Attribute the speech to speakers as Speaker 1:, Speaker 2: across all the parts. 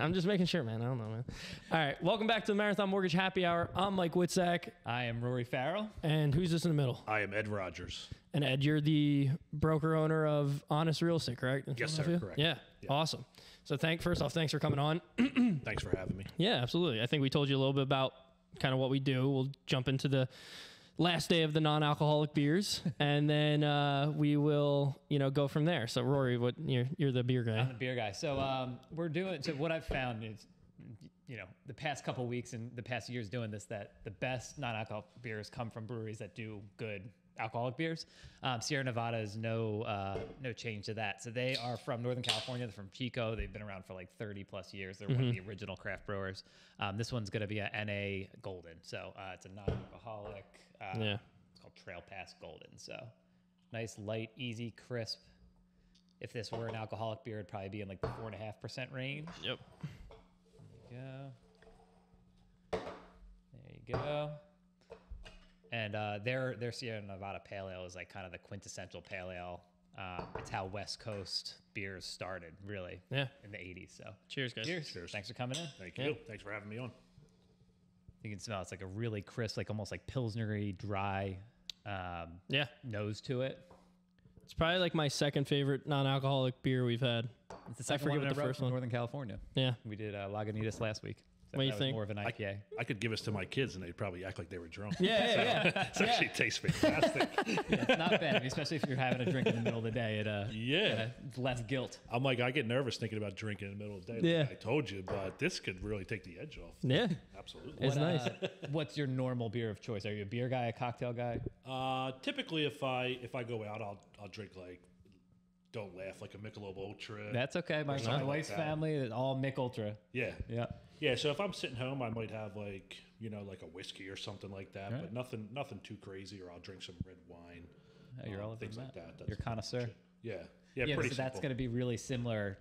Speaker 1: I'm just making sure, man. I don't know, man. All right. Welcome back to the Marathon Mortgage Happy Hour. I'm Mike Witzak.
Speaker 2: I am Rory Farrell.
Speaker 1: And who's this in the middle?
Speaker 3: I am Ed Rogers.
Speaker 1: And Ed, you're the broker owner of Honest Real Estate, correct?
Speaker 3: Yes, sir. Correct.
Speaker 1: Yeah. Awesome. So first off, thanks for coming on.
Speaker 3: Thanks for having me.
Speaker 1: Yeah, absolutely. I think we told you a little bit about kind of what we do. We'll jump into the last day of the non-alcoholic beers, and then we will, go from there. So Rory, you're the beer guy.
Speaker 2: I'm the beer guy. So what I've found is, the past couple weeks and the past years doing this, that the best non-alcoholic beers come from breweries that do good alcoholic beers. Sierra Nevada is no change to that. So they are from Northern California. They're from Chico. They've been around for like 30 plus years. They're one of the original craft brewers. This one's going to be a NA Golden. So it's a non-alcoholic. It's called Trail Pass Golden. So nice, light, easy, crisp. If this were an alcoholic beer, it'd probably be in like the 4.5% range.
Speaker 1: Yep.
Speaker 2: There you go. And their Sierra Nevada Pale Ale is like kind of the quintessential pale ale. It's how West Coast beers started, really.
Speaker 1: Yeah.
Speaker 2: In the 80s. So
Speaker 1: cheers, guys.
Speaker 3: Cheers.
Speaker 2: Thanks for coming in.
Speaker 3: Thank you. Thanks for having me on.
Speaker 2: You can smell it's like a really crisp, like almost like Pilsnery, dry nose to it.
Speaker 1: It's probably like my second favorite non-alcoholic beer we've had.
Speaker 2: It's the second one in a row from Northern California.
Speaker 1: Yeah.
Speaker 2: We did Lagunitas last week.
Speaker 1: What do you think?
Speaker 2: More of an IPA.
Speaker 3: I could give this to my kids and they'd probably act like they were drunk.
Speaker 1: Yeah.
Speaker 3: It actually tastes fantastic.
Speaker 2: It's not bad, especially if you're having a drink in the middle of the day. It's less guilt.
Speaker 3: I'm like, I get nervous thinking about drinking in the middle of the day.
Speaker 1: Yeah.
Speaker 3: Like I told you, but this could really take the edge off.
Speaker 1: Yeah.
Speaker 3: Absolutely.
Speaker 1: It's nice.
Speaker 2: What's your normal beer of choice? Are you a beer guy, a cocktail guy?
Speaker 3: Typically, if I go out, I'll drink like, don't laugh, like a Michelob Ultra.
Speaker 2: That's okay. My wife's family is all Mick Ultra.
Speaker 3: Yeah.
Speaker 2: Yeah.
Speaker 3: Yeah, so if I'm sitting home, I might have like a whiskey or something like that, but nothing too crazy. Or I'll drink some red wine.
Speaker 2: You're all
Speaker 3: things like that.
Speaker 2: You're a connoisseur.
Speaker 3: Yeah,
Speaker 2: pretty
Speaker 3: pretty
Speaker 2: so
Speaker 3: simple.
Speaker 2: that's going to be really similar.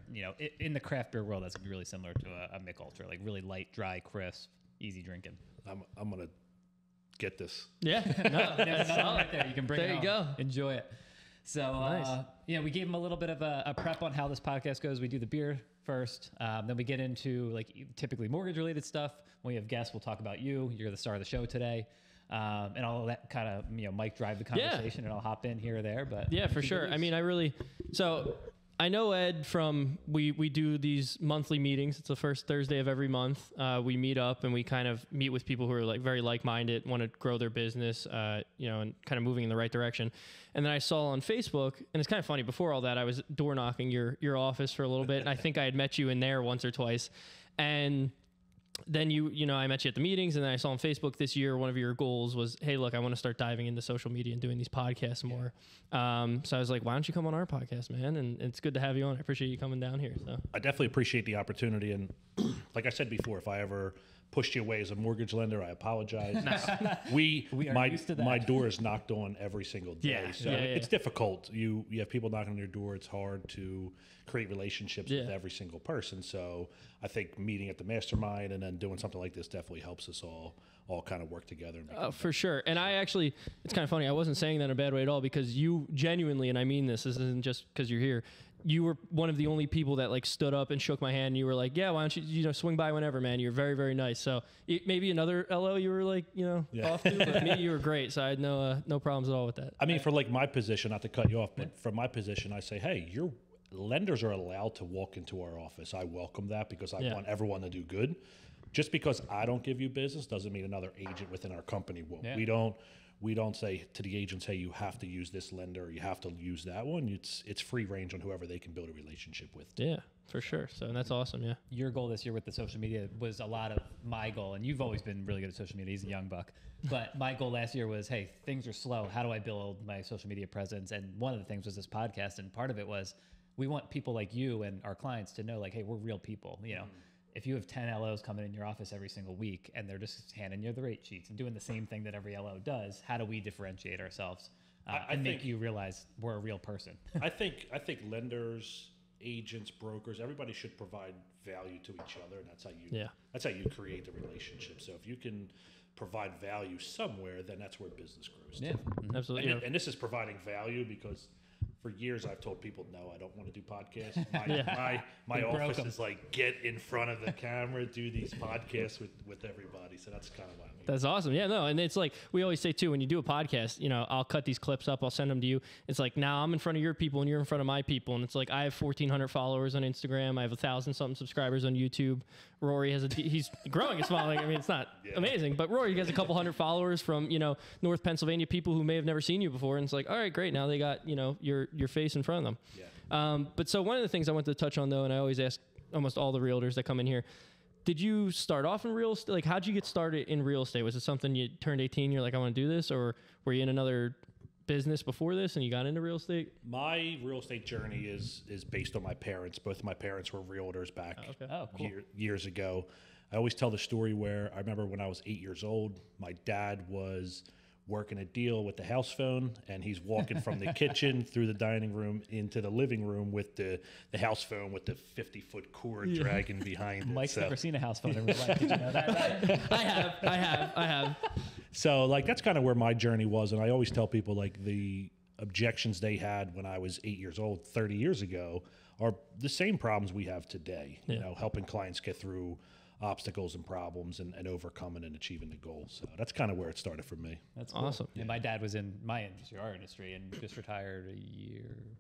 Speaker 2: In the craft beer world, that's going to be really similar to a Mick Ultra, like really light, dry, crisp, easy drinking.
Speaker 3: I'm gonna get this.
Speaker 1: Yeah. No,
Speaker 2: right there. You can bring it
Speaker 1: There you
Speaker 2: home.
Speaker 1: go.
Speaker 2: Enjoy it. So,
Speaker 1: Nice.
Speaker 2: we gave them a little bit of a prep on how this podcast goes. We do the beer first. Then we get into like typically mortgage related stuff. When we have guests, we'll talk about you. You're the star of the show today. And all of that kind of, Mike drive the conversation and I'll hop in here or there. But
Speaker 1: Yeah, for sure. I mean, I know Ed from, we do these monthly meetings. It's the first Thursday of every month. We meet up and we kind of meet with people who are like very like-minded, want to grow their business, and kind of moving in the right direction. And then I saw on Facebook, and it's kind of funny, before all that, I was door knocking your office for a little bit. And I think I had met you in there once or twice. And then I met you at the meetings, and then I saw on Facebook this year, one of your goals was, hey, look, I want to start diving into social media and doing these podcasts more. So I was like, why don't you come on our podcast, man? And it's good to have you on. I appreciate you coming down here. So
Speaker 3: I definitely appreciate the opportunity. And like I said before, if I ever pushed you away as a mortgage lender, I apologize. We
Speaker 2: are used to that.
Speaker 3: My door is knocked on every single day.
Speaker 1: Yeah.
Speaker 3: So
Speaker 1: Yeah.
Speaker 3: it's difficult. You have people knocking on your door. It's hard to create relationships with every single person. So I think meeting at the mastermind and then doing something like this definitely helps us all kind of work together. And become
Speaker 1: for sure. And it's kind of funny. I wasn't saying that in a bad way at all, because you genuinely, and I mean this isn't just because you're here, you were one of the only people that like stood up and shook my hand. And you were like, yeah, why don't you, swing by whenever, man. You're very, very nice. So maybe another LO you were like, off to, but me, you were great. So I had no problems at all with that.
Speaker 3: I mean, for like my position, not to cut you off, but from my position, I say, hey, your lenders are allowed to walk into our office. I welcome that because I want everyone to do good. Just because I don't give you business doesn't mean another agent within our company will.
Speaker 2: Yeah.
Speaker 3: We don't say to the agents, hey, you have to use this lender or you have to use that one. It's free range on whoever they can build a relationship with.
Speaker 1: Yeah, for sure. So that's awesome. Yeah.
Speaker 2: Your goal this year with the social media was a lot of my goal, and you've always been really good at social media. He's a young buck. But my goal last year was, hey, things are slow. How do I build my social media presence? And one of the things was this podcast, and part of it was we want people like you and our clients to know, like, hey, we're real people. If you have 10 LOs coming in your office every single week and they're just handing you the rate sheets and doing the same thing that every LO does, how do we differentiate ourselves and make you realize we're a real person?
Speaker 3: I think lenders, agents, brokers, everybody should provide value to each other, and that's how you create the relationship. So if you can provide value somewhere, then that's where business grows.
Speaker 1: Yeah, absolutely.
Speaker 3: And this is providing value because for years I've told people, no, I don't want to do podcasts. My
Speaker 2: You broke
Speaker 3: office
Speaker 2: 'em.
Speaker 3: is like, get in front of the camera, do these podcasts with everybody. So that's kind of why.
Speaker 1: That's awesome. Yeah, no, and it's like we always say too, when you do a podcast, you know, I'll cut these clips up, I'll send them to you. It's like now I'm in front of your people and you're in front of my people, and it's like I have 1,400 followers on Instagram, I have 1,000 something subscribers on YouTube. Rory has he's growing his following. I mean, it's not amazing, but Rory has a couple hundred followers from North Pennsylvania, people who may have never seen you before, and it's like, all right, great, now they got your face in front of them.
Speaker 3: Yeah.
Speaker 1: But so one of the things I wanted to touch on though, and I always ask almost all the realtors that come in here. Did you start off in real estate? Like, how'd you get started in real estate? Was it something you turned 18, you're like, I want to do this? Or were you in another business before this and you got into real estate?
Speaker 3: My real estate journey is based on my parents. Both of my parents were realtors back
Speaker 2: Oh, cool.
Speaker 3: years ago. I always tell the story where I remember when I was 8 years old, my dad was working a deal with the house phone, and he's walking from the kitchen through the dining room into the living room with the house phone with the 50-foot cord dragging behind it.
Speaker 2: Mike's
Speaker 3: So-
Speaker 2: never seen a house phone in real life. Did you know that?
Speaker 1: I have.
Speaker 3: So like that's kind of where my journey was, and I always tell people like the objections they had when I was 8 years old 30 years ago are the same problems we have today. You know, helping clients get through obstacles and problems and overcoming and achieving the goals. So that's kind of where it started for me.
Speaker 2: That's cool.
Speaker 1: Awesome.
Speaker 2: And my dad was in my industry, our industry, and just retired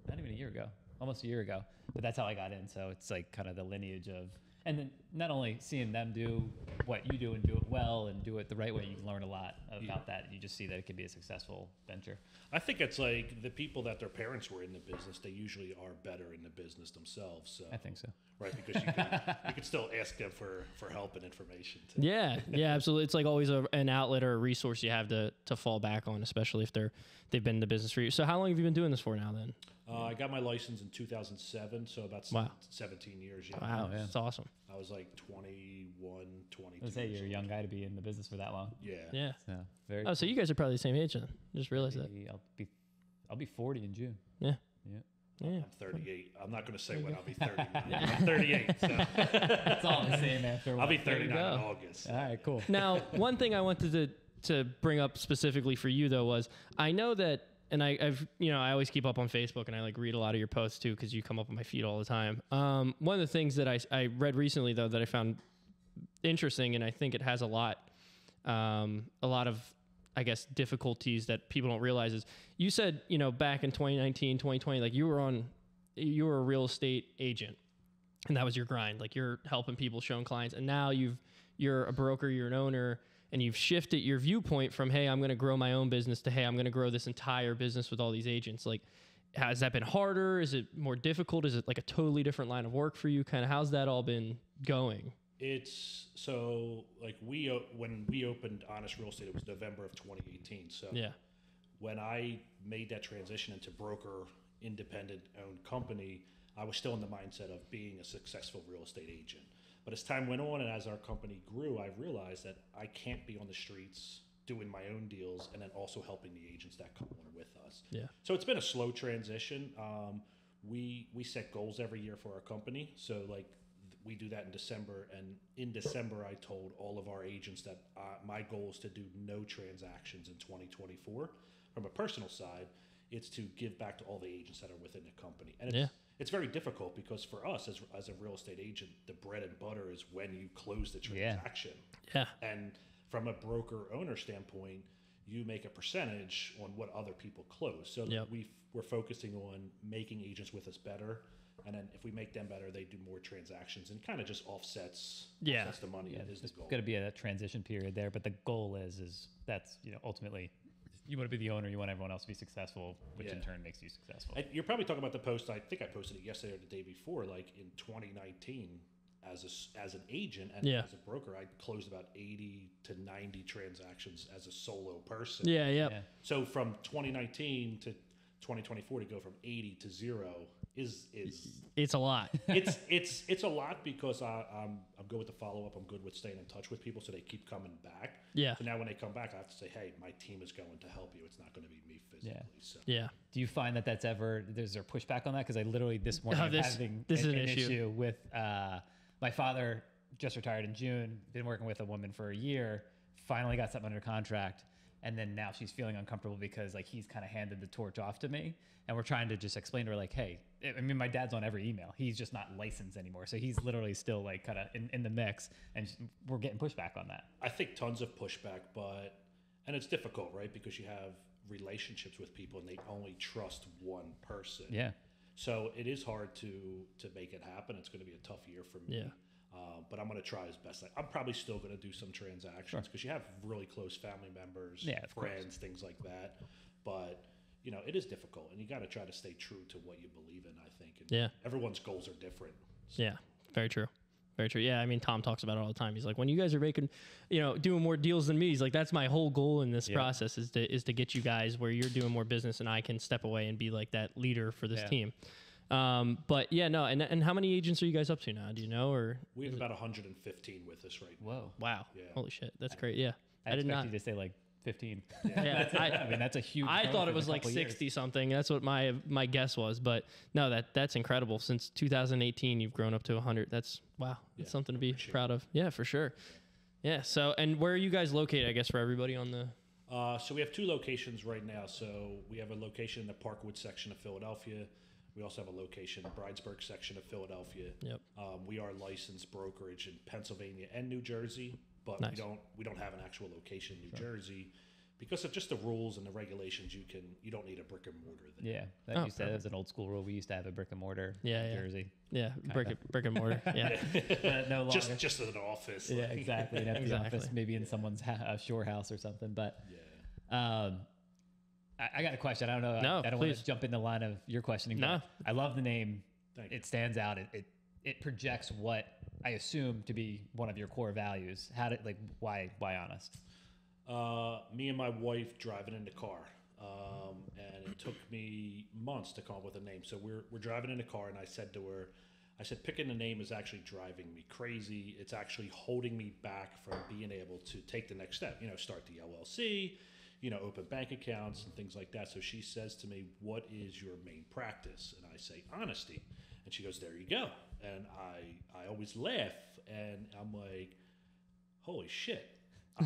Speaker 2: not even a year ago, almost a year ago. But that's how I got in. So it's like kind of the lineage of, and then not only seeing them do what you do and do it well and do it the right way, you learn a lot about that. You just see that it can be a successful venture.
Speaker 3: I think it's like the people that their parents were in the business, they usually are better in the business themselves. So
Speaker 2: I think so.
Speaker 3: right, because you can still ask them for help and information too.
Speaker 1: Yeah, absolutely. It's like always an outlet or a resource you have to fall back on, especially if they've been in the business for you. So how long have you been doing this for now then?
Speaker 3: I got my license in 2007, so about
Speaker 1: Wow.
Speaker 3: 17 years. Yeah.
Speaker 1: Wow,
Speaker 2: yeah.
Speaker 1: that's awesome.
Speaker 3: I was like 21, 22.
Speaker 2: I was say
Speaker 3: years
Speaker 2: you're a
Speaker 3: old.
Speaker 2: young guy to be in the business for that long.
Speaker 3: Yeah.
Speaker 1: Yeah.
Speaker 2: So very.
Speaker 1: Oh, so you guys are probably the same age then. Just realized that.
Speaker 2: I'll be 40 in June.
Speaker 1: Yeah.
Speaker 2: Yeah.
Speaker 1: Yeah.
Speaker 3: I'm 38. I'm not going to say when I'll be 30. I'm 38, so
Speaker 2: It's all the same after a
Speaker 3: I'll
Speaker 2: while.
Speaker 3: be 39 in
Speaker 1: go.
Speaker 3: August.
Speaker 2: All right, cool.
Speaker 1: Now, one thing I wanted to bring up specifically for you though was I know that, and I've I always keep up on Facebook and I like read a lot of your posts too because you come up on my feed all the time. One of the things that I read recently though that I found interesting, and I think it has a lot of I guess difficulties that people don't realize is you said back in 2019, 2020, like you were a real estate agent. And that was your grind. Like you're helping people, showing clients. And now you're a broker, you're an owner, and you've shifted your viewpoint from, hey, I'm going to grow my own business to, hey, I'm going to grow this entire business with all these agents. Like, has that been harder? Is it more difficult? Is it like a totally different line of work for you? Kind of how's that all been going?
Speaker 3: It's so like when we opened Honest Real Estate, it was November of 2018. So
Speaker 1: Yeah.
Speaker 3: when I made that transition into broker, independent owned company, I was still in the mindset of being a successful real estate agent. But as time went on and as our company grew, I realized that I can't be on the streets doing my own deals and then also helping the agents that come on with us.
Speaker 1: Yeah.
Speaker 3: So it's been a slow transition. We set goals every year for our company. So like we do that in December, and in December I told all of our agents that my goal is to do no transactions in 2024. From a personal side, it's to give back to all the agents that are within the company. And it's very difficult because for us as a real estate agent, the bread and butter is when you close the transaction.
Speaker 1: Yeah.
Speaker 3: And from a broker owner standpoint, you make a percentage on what other people close. So we're focusing on making agents with us better. And then if we make them better, they do more transactions and kind of just offsets the money.
Speaker 2: Yeah,
Speaker 3: is the
Speaker 2: there's
Speaker 3: goal.
Speaker 2: got to be a transition period there, but the goal is that's ultimately you want to be the owner, you want everyone else to be successful, which in turn makes you successful.
Speaker 3: And you're probably talking about the post. I think I posted it yesterday or the day before. Like in 2019, as an agent and as a broker, I closed about 80 to 90 transactions as a solo person.
Speaker 1: Yeah.
Speaker 3: So from 2019 to 2024 to go from 80 to 0 is
Speaker 1: It's a lot.
Speaker 3: it's a lot because I'm good with the follow up. I'm good with staying in touch with people, so they keep coming back.
Speaker 1: Yeah.
Speaker 3: So now when they come back, I have to say, hey, my team is going to help you. It's not going to be me physically. So.
Speaker 1: Yeah.
Speaker 2: Do you find that that's ever there's there pushback on that? Because I literally this morning I'm having
Speaker 1: this is
Speaker 2: an
Speaker 1: an issue
Speaker 2: with my father. Just retired in June. Been working with a woman for a year. Finally got something under contract. and then now she's feeling uncomfortable because like he's kind of handed the torch off to me, and we're trying to just explain to her like, hey, I mean, my dad's on every email. He's just not licensed anymore, so he's literally still like kind of in the mix, and we're getting pushback on that.
Speaker 3: I think tons of pushback, and it's difficult, right? Because you have relationships with people and they only trust one person.
Speaker 2: Yeah.
Speaker 3: So it is hard to make it happen. It's going to be a tough year for me.
Speaker 1: Yeah.
Speaker 3: But I'm going to try as best. I'm probably still going to do some transactions because you have really close family members, friends, things like that. But you know, it is difficult, and you got to try to stay true to what you believe in. I think. And everyone's goals are different. So.
Speaker 1: Yeah. Very true. Very true. Yeah, I mean, Tom talks about it all the time. He's like, when you guys are making, you know, doing more deals than me, he's like, that's my whole goal in this process is to get you guys where you're doing more business and I can step away and be like that leader for this team. But yeah, no. And how many agents are you guys up to now? Do you know, or
Speaker 3: we have about 115 with us right now.
Speaker 2: Whoa!
Speaker 1: Wow!
Speaker 3: Yeah.
Speaker 1: Holy shit! That's great. Yeah,
Speaker 2: I
Speaker 1: did not.
Speaker 2: You to say like 15.
Speaker 1: Yeah,
Speaker 2: I mean that's a huge.
Speaker 1: I thought it was like
Speaker 2: years.
Speaker 1: 60 something. That's what my guess was. But no, that's incredible. Since 2018, you've grown up to 100. That's wow. That's something to be proud of. Yeah, for sure. Yeah. So, and where are you guys located? I guess for everybody on the.
Speaker 3: So we have 2 locations right now. So we have a location in the Parkwood section of Philadelphia. We also have a location in the Bridesburg section of Philadelphia.
Speaker 1: Yep.
Speaker 3: We are licensed brokerage in Pennsylvania and New Jersey, but we don't have an actual location in New Jersey because of just the rules and the regulations. You don't need a brick and mortar there.
Speaker 2: Yeah, that used to that was an old school rule. We used to have a brick and mortar in Jersey.
Speaker 1: Yeah, brick and mortar. Yeah.
Speaker 2: But no longer.
Speaker 3: Just an office.
Speaker 2: Yeah, exactly. An empty office, maybe in someone's shore house or something. But I got a question. I don't know.
Speaker 1: No,
Speaker 2: I don't want to jump in the line of your questioning.
Speaker 1: No.
Speaker 2: But I love the name.
Speaker 3: Thank you.
Speaker 2: It stands out. It projects what I assume to be one of your core values. Why honest?
Speaker 3: Me and my wife driving in the car, and it took me months to come up with a name. So we're driving in the car, and I said to her, picking a name is actually driving me crazy. It's actually holding me back from being able to take the next step. You know, start the LLC. You know, open bank accounts and things like that. So she says to me, "What is your main practice?" And I say, "Honesty." And she goes, "There you go." And I always laugh, and I'm like, "Holy shit,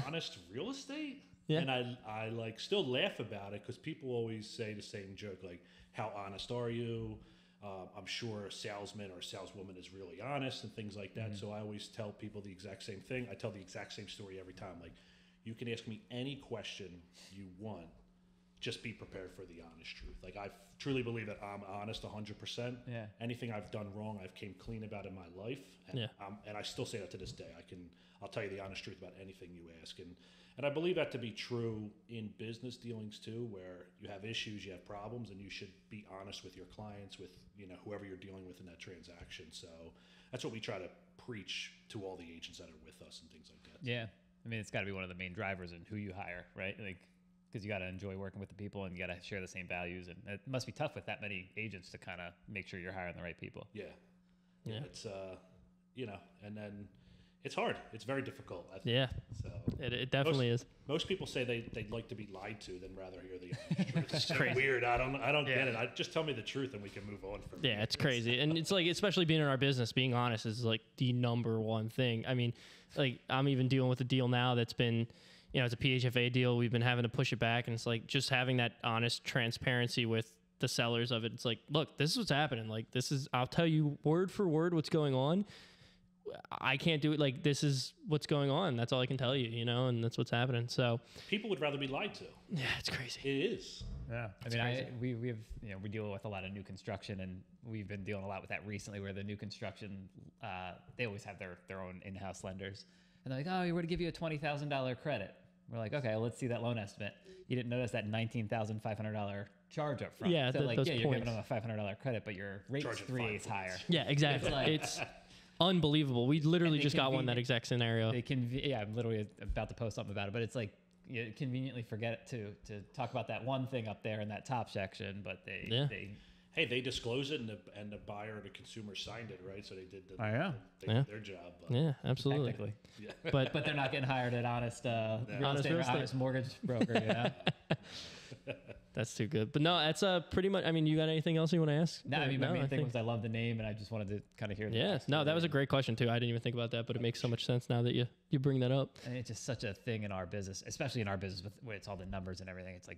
Speaker 3: honest real estate?"
Speaker 1: Yeah.
Speaker 3: And I like still laugh about it because people always say the same joke, like, "How honest are you?" I'm sure a salesman or a saleswoman is really honest and things like that. So I always tell people the exact same thing. I tell the exact same story every time, like. You can ask me any question you want. Just be prepared for the honest truth. Like I truly believe that I'm honest 100%.
Speaker 2: Yeah.
Speaker 3: Anything I've done wrong, I've came clean about in my life. And, and I still say that to this day. I'll tell you the honest truth about anything you ask. And I believe that to be true in business dealings too, where you have issues, you have problems, and you should be honest with your clients, with whoever you're dealing with in that transaction. So that's what we try to preach to all the agents that are with us and things like that.
Speaker 2: Yeah. I mean, it's got to be one of the main drivers in who you hire, right? Like, because you got to enjoy working with the people and you got to share the same values. And it must be tough with that many agents to kind of make sure you're hiring the right people.
Speaker 3: Yeah. It's, and then it's hard. It's very difficult. I think.
Speaker 1: Yeah.
Speaker 3: So
Speaker 1: it definitely is.
Speaker 3: Most people say they'd like to be lied to than rather hear the honest truth. It's so
Speaker 1: crazy.
Speaker 3: Weird. I don't get it. Just tell me the truth and we can move on from
Speaker 1: it. It's crazy. And it's like, especially being in our business, being honest is like the number one thing. I mean, like I'm even dealing with a deal now that's been, it's a PHFA deal. We've been having to push it back. And it's like just having that honest transparency with the sellers of it. It's like, look, this is what's happening. Like I'll tell you word for word what's going on. I can't do it. Like this is what's going on. That's all I can tell you, and that's what's happening. So
Speaker 3: people would rather be lied to.
Speaker 1: Yeah, it's crazy.
Speaker 3: It is.
Speaker 2: Yeah. We have, we deal with a lot of new construction and we've been dealing a lot with that recently where the new construction, they always have their own in-house lenders and they're like, oh, we're to give you a $20,000 credit. We're like, okay, well, let's see that loan estimate. You didn't notice that $19,500 charge up front.
Speaker 1: Yeah.
Speaker 2: So
Speaker 1: those
Speaker 2: you're
Speaker 1: points.
Speaker 2: giving them a $500 credit, but your rate's 3/8 higher.
Speaker 1: Yeah, exactly. It's unbelievable. We literally just got one that exact scenario.
Speaker 2: I'm literally about to post something about it, but it's like you conveniently forget to talk about that one thing up there in that top section, but
Speaker 3: they disclose it and the buyer or the consumer signed it, right? So they did their job.
Speaker 1: Yeah, absolutely.
Speaker 2: Technically.
Speaker 3: Yeah.
Speaker 2: But they're not getting hired at honest real estate or honest mortgage broker,
Speaker 1: That's too good. But no, that's pretty much. I mean, you got anything else you want to ask?
Speaker 2: No, I mean, my
Speaker 1: No,
Speaker 2: main thing
Speaker 1: think-
Speaker 2: was I love the name, and I just wanted to kind of hear. The
Speaker 1: Yeah, no,
Speaker 2: backstory.
Speaker 1: that was a great question too. I didn't even think about that, but it makes so much sense now that you bring that up.
Speaker 2: And it's just such a thing in our business, especially in our business with where it's all the numbers and everything. It's like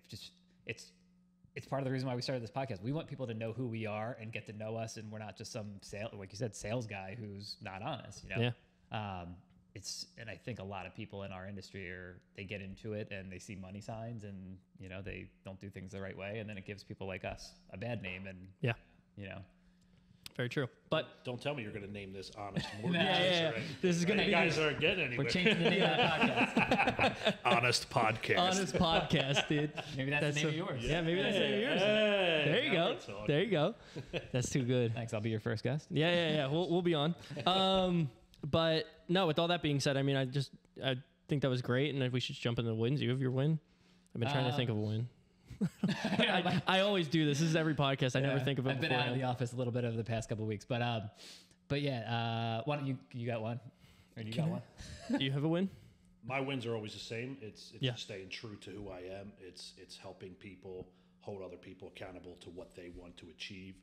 Speaker 2: it's part of the reason why we started this podcast. We want people to know who we are and get to know us, and we're not just some like you said, sales guy who's not honest. You know.
Speaker 1: Yeah.
Speaker 2: And I think a lot of people in our industry they get into it and they see money signs and they don't do things the right way, and then it gives people like us a bad name. And
Speaker 1: Yeah. Very true. But
Speaker 3: Don't tell me you're going to name this Honest Mortgage.
Speaker 1: yeah. This is gonna
Speaker 3: You
Speaker 1: be
Speaker 3: guys aren't getting anywhere.
Speaker 2: we're changing the name of the podcast.
Speaker 3: Honest Podcast.
Speaker 1: honest podcast, dude.
Speaker 2: Maybe that's the name of yours.
Speaker 1: Yeah, maybe that's the name of yours.
Speaker 3: Hey,
Speaker 1: There you
Speaker 3: now
Speaker 1: go.
Speaker 3: we're talking.
Speaker 1: There you go. That's too good.
Speaker 2: Thanks. I'll be your first guest.
Speaker 1: Yeah. We'll be on. But no, with all that being said, I mean, I think that was great, and if we should jump into the wins. You have your win. I've been trying to think of a win. I always do this. This is every podcast. I never think of it.
Speaker 2: I've been out of
Speaker 1: beforehand.
Speaker 2: the office a little bit over the past couple of weeks, but yeah. Why don't you got one? Or you got one?
Speaker 1: Do you have a win?
Speaker 3: My wins are always the same. It's
Speaker 1: Yeah.
Speaker 3: just staying true to who I am. It's helping people hold other people accountable to what they want to achieve.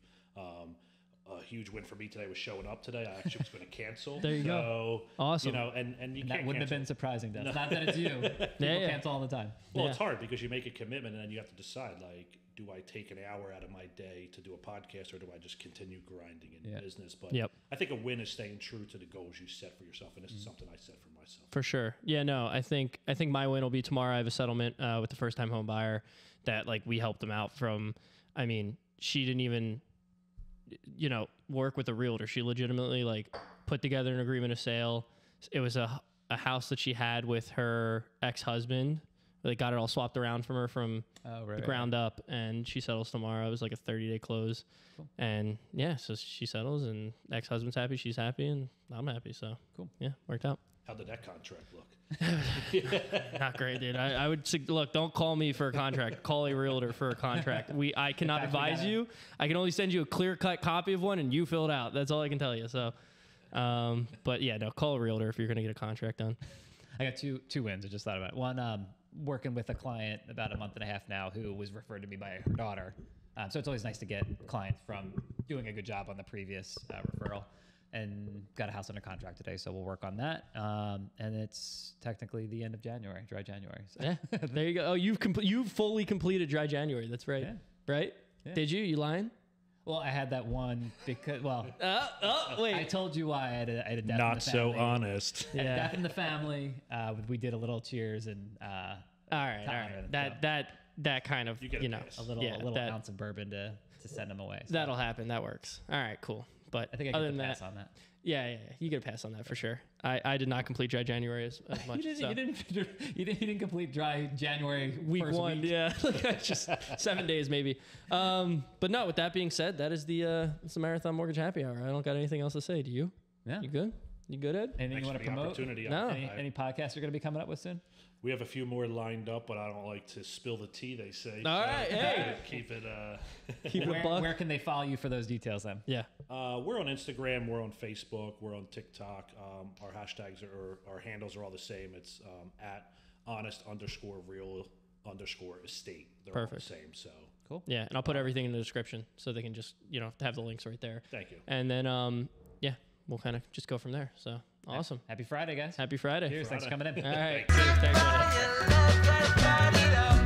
Speaker 3: A huge win for me today was showing up today. I actually was going to cancel.
Speaker 1: There you go. Awesome.
Speaker 3: You know, and you
Speaker 2: And
Speaker 3: can't
Speaker 2: that wouldn't have
Speaker 3: cancel.
Speaker 2: been surprising to us. Not that it's you. People
Speaker 1: yeah.
Speaker 2: cancel all the time.
Speaker 3: Well,
Speaker 1: Yeah.
Speaker 3: it's hard because you make a commitment and then you have to decide, like, do I take an hour out of my day to do a podcast, or do I just continue grinding in
Speaker 2: Yeah.
Speaker 3: business? But
Speaker 1: Yep.
Speaker 3: I think a win is staying true to the goals you set for yourself, and this is something I set for myself.
Speaker 1: For sure. Yeah, no, I think my win will be tomorrow. I have a settlement with the first time home buyer that like we helped them out from. I mean, she didn't even, work with a realtor. She legitimately like put together an agreement of sale. It was a house that she had with her ex-husband. They got it all swapped around from her from the ground up, and she settles tomorrow. It was like a 30-day close.
Speaker 2: Cool.
Speaker 1: And yeah, so she settles, and ex-husband's happy, she's happy, and I'm happy. So
Speaker 2: Cool.
Speaker 1: Yeah, worked out.
Speaker 3: How did that contract look?
Speaker 1: Not great, dude. I would look. Don't call me for a contract. Call a realtor for a contract. I cannot
Speaker 2: fact, we
Speaker 1: advise
Speaker 2: gotta-
Speaker 1: you. I can only send you a clear-cut copy of one, and you fill it out. That's all I can tell you. So, but yeah, no. Call a realtor if you're gonna get a contract done.
Speaker 2: I got two wins. I just thought about it. One, working with a client about a month and a half now who was referred to me by her daughter. So it's always nice to get clients from doing a good job on the previous referral. And got a house under contract today, so we'll work on that. And it's technically the end of January, dry January. So.
Speaker 1: Yeah, there you go. Oh, you've fully completed dry January. That's right.
Speaker 2: Yeah.
Speaker 1: Right?
Speaker 2: Yeah.
Speaker 1: Did you? You lying?
Speaker 2: Well, I had that one because,
Speaker 1: Wait.
Speaker 2: I told you why I had a death in the
Speaker 3: Not so
Speaker 2: family.
Speaker 3: honest.
Speaker 2: I had a
Speaker 1: Yeah.
Speaker 2: death in the family. We did a little cheers and
Speaker 1: All right. That kind of
Speaker 3: You get a
Speaker 1: know
Speaker 3: pass.
Speaker 2: a little ounce of bourbon to send them away. So
Speaker 1: that'll happen. That works. All right. Cool. But
Speaker 2: I think I
Speaker 1: other
Speaker 2: get
Speaker 1: than
Speaker 2: the
Speaker 1: that,
Speaker 2: pass on that.
Speaker 1: yeah, you get a pass on that for sure. I did not complete dry January as much.
Speaker 2: You
Speaker 1: so.
Speaker 2: didn't complete dry January
Speaker 1: Week
Speaker 2: first
Speaker 1: one,
Speaker 2: week.
Speaker 1: yeah, like just 7 days maybe. But no, with that being said, that is it's the Marathon Mortgage Happy Hour. I don't got anything else to say. Do you?
Speaker 2: Yeah.
Speaker 1: You good? You good, Ed?
Speaker 2: Anything
Speaker 3: Thanks
Speaker 2: you want
Speaker 3: for
Speaker 2: to
Speaker 3: the
Speaker 2: promote?
Speaker 3: opportunity.
Speaker 1: No.
Speaker 2: Any podcasts you're going to be coming up with soon?
Speaker 3: We have a few more lined up, but I don't like to spill the tea, they say.
Speaker 1: All right, hey.
Speaker 3: Keep it.
Speaker 1: Keep it a buck.
Speaker 2: Where can they follow you for those details then?
Speaker 1: Yeah.
Speaker 3: We're on Instagram, we're on Facebook, we're on TikTok. Our hashtags our handles are all the same. It's at honest_real_estate. They're all the
Speaker 1: Perfect.
Speaker 3: same. So
Speaker 2: Cool.
Speaker 1: Yeah, and I'll put everything in the description so they can just have the links right there.
Speaker 3: thank you.
Speaker 1: And then yeah, we'll kind of just go from there. So awesome.
Speaker 2: Happy Friday, guys.
Speaker 1: Happy Friday.
Speaker 2: Cheers. Thanks for coming in.
Speaker 1: All right.
Speaker 3: Thanks.
Speaker 1: Cheers. Thanks, buddy.
Speaker 4: Love, right, it up.